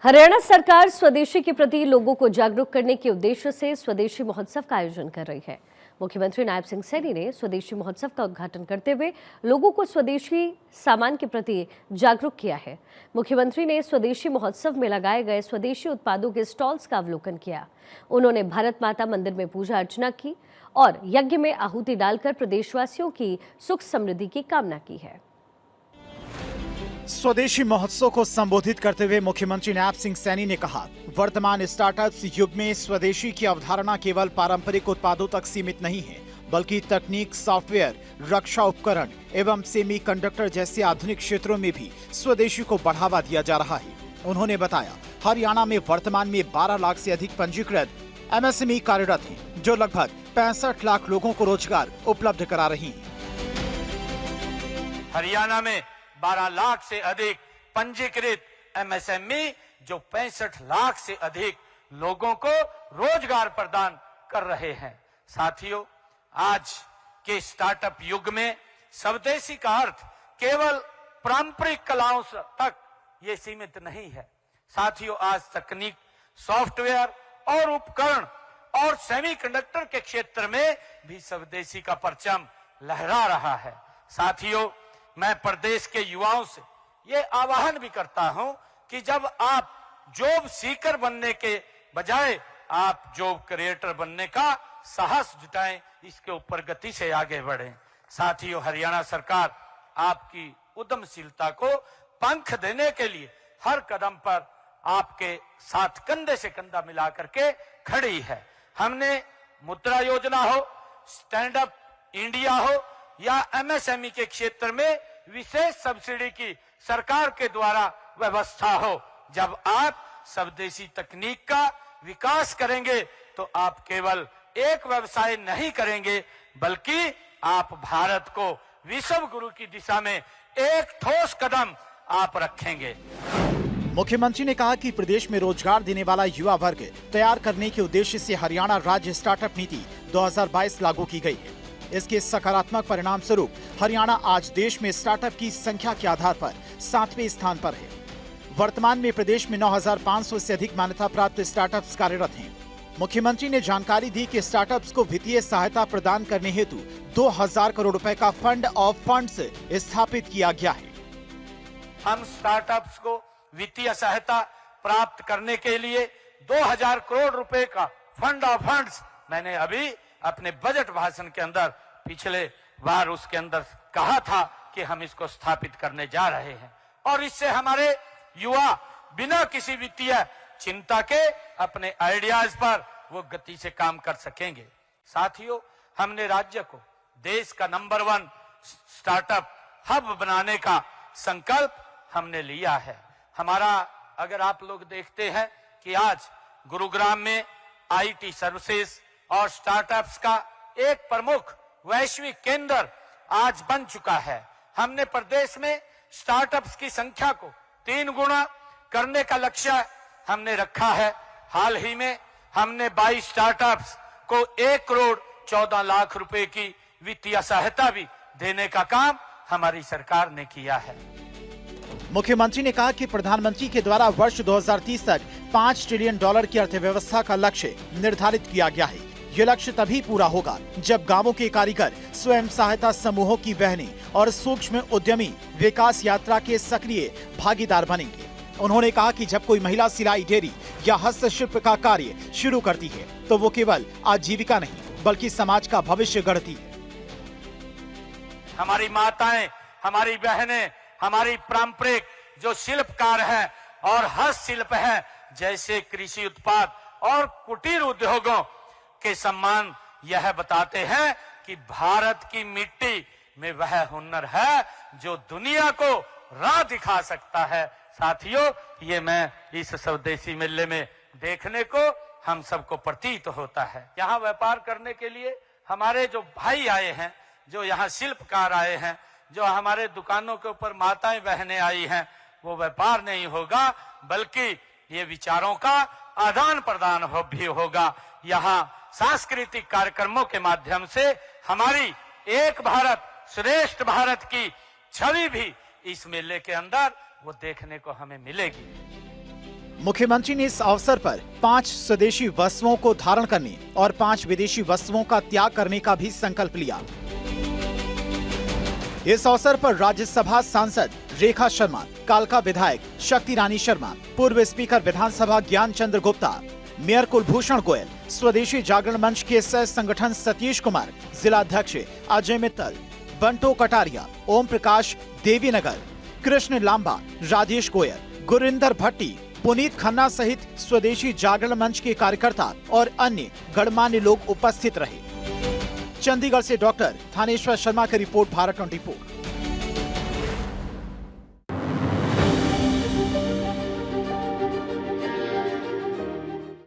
हरियाणा सरकार स्वदेशी के प्रति लोगों को जागरूक करने के उद्देश्य से स्वदेशी महोत्सव का आयोजन कर रही है। मुख्यमंत्री नायब सिंह सैनी ने स्वदेशी महोत्सव का उद्घाटन करते हुए लोगों को स्वदेशी सामान के प्रति जागरूक किया है। मुख्यमंत्री ने स्वदेशी महोत्सव में लगाए गए स्वदेशी उत्पादों के स्टॉल्स का अवलोकन किया। उन्होंने भारत माता मंदिर में पूजा अर्चना की और यज्ञ में आहुति डालकर प्रदेशवासियों की सुख समृद्धि की कामना की है। स्वदेशी महोत्सव को संबोधित करते हुए मुख्यमंत्री नायब सिंह सैनी ने कहा, वर्तमान स्टार्टअप्स युग में स्वदेशी की अवधारणा केवल पारंपरिक उत्पादों तक सीमित नहीं है, बल्कि तकनीक, सॉफ्टवेयर, रक्षा उपकरण एवं सेमीकंडक्टर जैसे आधुनिक क्षेत्रों में भी स्वदेशी को बढ़ावा दिया जा रहा है। उन्होंने बताया, हरियाणा में वर्तमान में 12 लाख से अधिक पंजीकृत MSME कार्यरत हैं, जो लगभग 65 लाख लोगों को रोजगार उपलब्ध करा रही हैं। हरियाणा में 12 लाख से अधिक पंजीकृत MSME जो 65 लाख से अधिक लोगों को रोजगार प्रदान कर रहे हैं। साथियों, आज के स्टार्टअप युग में स्वदेशी का अर्थ केवल पारंपरिक कलाओं तक ये सीमित नहीं है। साथियों, आज तकनीक, सॉफ्टवेयर और उपकरण और सेमीकंडक्टर के क्षेत्र में भी स्वदेशी का परचम लहरा रहा है। साथियों, मैं प्रदेश के युवाओं से ये आह्वान भी करता हूं कि जब आप जॉब सीकर बनने के बजाय आप जॉब क्रिएटर बनने का साहस जुटाएं, इसके ऊपर गति से आगे बढ़ें। साथियों, हरियाणा सरकार आपकी उद्यमशीलता को पंख देने के लिए हर कदम पर आपके साथ कंधे से कंधा मिला करके खड़ी है। हमने मुद्रा योजना हो, स्टैंड अप इंडिया हो या MSME के क्षेत्र में विशेष सब्सिडी की सरकार के द्वारा व्यवस्था हो। जब आप स्वदेशी तकनीक का विकास करेंगे तो आप केवल एक व्यवसाय नहीं करेंगे, बल्कि आप भारत को विश्व गुरु की दिशा में एक ठोस कदम आप रखेंगे। मुख्यमंत्री ने कहा कि प्रदेश में रोजगार देने वाला युवा वर्ग तैयार करने के उद्देश्य से हरियाणा राज्य स्टार्टअप नीति 2022 लागू की गई है। इसके सकारात्मक परिणाम स्वरूप हरियाणा आज देश में स्टार्टअप की संख्या के आधार पर 7वें स्थान पर है। वर्तमान में प्रदेश में 9,500 से अधिक मान्यता प्राप्त स्टार्टअप्स कार्यरत हैं। मुख्यमंत्री ने जानकारी दी कि स्टार्टअप्स को वित्तीय सहायता प्रदान करने हेतु 2,000 करोड़ रुपए का फंड ऑफ फंड्स स्थापित किया गया है। हम स्टार्टअप्स को वित्तीय सहायता प्राप्त करने के लिए 2,000 करोड़ रुपए का फंड ऑफ फंड्स मैंने अभी अपने बजट भाषण के अंदर पिछले बार उसके अंदर कहा था कि हम इसको स्थापित करने जा रहे हैं और इससे हमारे युवा बिना किसी वित्तीय चिंता के अपने आइडियाज पर वो गति से काम कर सकेंगे। साथियों, हमने राज्य को देश का नंबर 1 स्टार्टअप हब बनाने का संकल्प हमने लिया है। हमारा अगर आप लोग देखते हैं कि आज गुरुग्राम में IT सर्विसेज और स्टार्टअप्स का एक प्रमुख वैश्विक केंद्र आज बन चुका है। हमने प्रदेश में स्टार्टअप्स की संख्या को 3 गुना करने का लक्ष्य हमने रखा है। हाल ही में हमने 22 स्टार्टअप्स को 1 करोड़ 14 लाख रुपए की वित्तीय सहायता भी देने का काम हमारी सरकार ने किया है। मुख्यमंत्री ने कहा कि प्रधानमंत्री के द्वारा वर्ष 2030 तक $5 ट्रिलियन की अर्थव्यवस्था का लक्ष्य निर्धारित किया गया है। ये लक्ष्य तभी पूरा होगा जब गांवों के कारीगर, स्वयं सहायता समूहों की बहनें और सूक्ष्म उद्यमी विकास यात्रा के सक्रिय भागीदार बनेंगे। उन्होंने कहा कि जब कोई महिला सिलाई, डेयरी या हस्तशिल्प का कार्य शुरू करती है तो वो केवल आजीविका नहीं बल्कि समाज का भविष्य गढ़ती है। हमारी माताएं, हमारी बहनें, हमारी पारंपरिक जो शिल्पकार हैं और हस्तशिल्प हैं जैसे कृषि उत्पाद और कुटीर उद्योगों के सम्मान यह बताते हैं कि भारत की मिट्टी में वह हुनर है जो दुनिया को राह दिखा सकता है। साथियों, ये मैं इस स्वदेशी मेले में देखने को हम सबको प्रतीत होता है। यहाँ व्यापार करने के लिए हमारे जो भाई आए हैं, जो यहाँ शिल्पकार आए हैं, जो हमारे दुकानों के ऊपर माताएं बहनें आई हैं, वो व्यापार नहीं होगा बल्कि ये विचारों का आदान प्रदान भी होगा। यहाँ सांस्कृतिक कार्यक्रमों के माध्यम से हमारी एक भारत श्रेष्ठ भारत की छवि भी इस मेले के अंदर वो देखने को हमें मिलेगी। मुख्यमंत्री ने इस अवसर पर 5 स्वदेशी वस्तुओं को धारण करने और 5 विदेशी वस्तुओं का त्याग करने का भी संकल्प लिया। इस अवसर पर राज्यसभा सांसद रेखा शर्मा, कालका विधायक शक्ति रानी शर्मा, पूर्व स्पीकर विधानसभा ज्ञान चंद्र गुप्ता, मेयर कुलभूषण गोयल, स्वदेशी जागरण मंच के सह संगठन सतीश कुमार, जिला अध्यक्ष अजय मित्तल, बंटो कटारिया, ओम प्रकाश देवीनगर, कृष्ण लांबा, राजेश गोयल, गुरिंदर भट्टी, पुनीत खन्ना सहित स्वदेशी जागरण मंच के कार्यकर्ता और अन्य गणमान्य लोग उपस्थित रहे। चंडीगढ़ से डॉक्टर थानेश्वर शर्मा की रिपोर्ट, भारत 24।